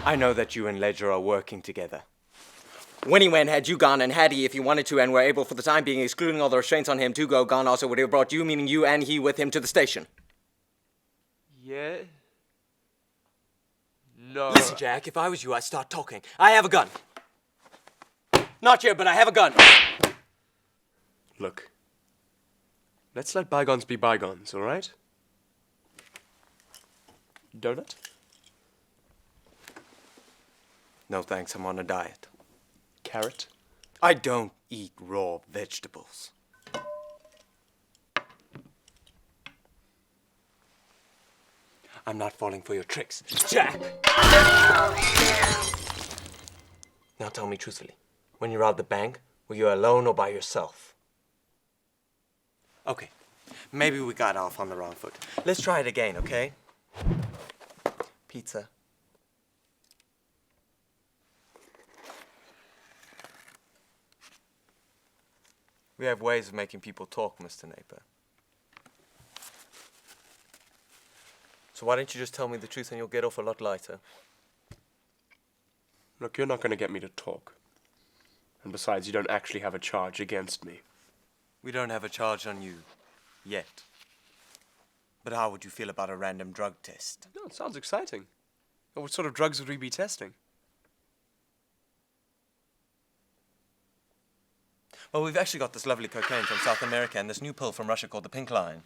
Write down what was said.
I know that you and Ledger are working together. When he went, had you gone, and had he, if he wanted to, and were able for the time being, excluding all the restraints on him, to go, gone also, would he have brought you, meaning you and he, with him to the station? Yeah? No. Listen, Jack, if I was you, I'd start talking. I have a gun. Not yet, but I have a gun. Look. Let's let bygones be bygones, all right? Donut? No thanks, I'm on a diet. Carrot? I don't eat raw vegetables. I'm not falling for your tricks, Jack! Now tell me truthfully, when you robbed the bank, were you alone or by yourself? Okay, maybe we got off on the wrong foot. Let's try it again, okay? Pizza. We have ways of making people talk, Mr. Napier. So why don't you just tell me the truth and you'll get off a lot lighter? Look, you're not going to get me to talk. And besides, you don't actually have a charge against me. We don't have a charge on you. Yet. But how would you feel about a random drug test? No, it sounds exciting. What sort of drugs would we be testing? Well, we've actually got this lovely cocaine from South America and this new pill from Russia called the Pink Line.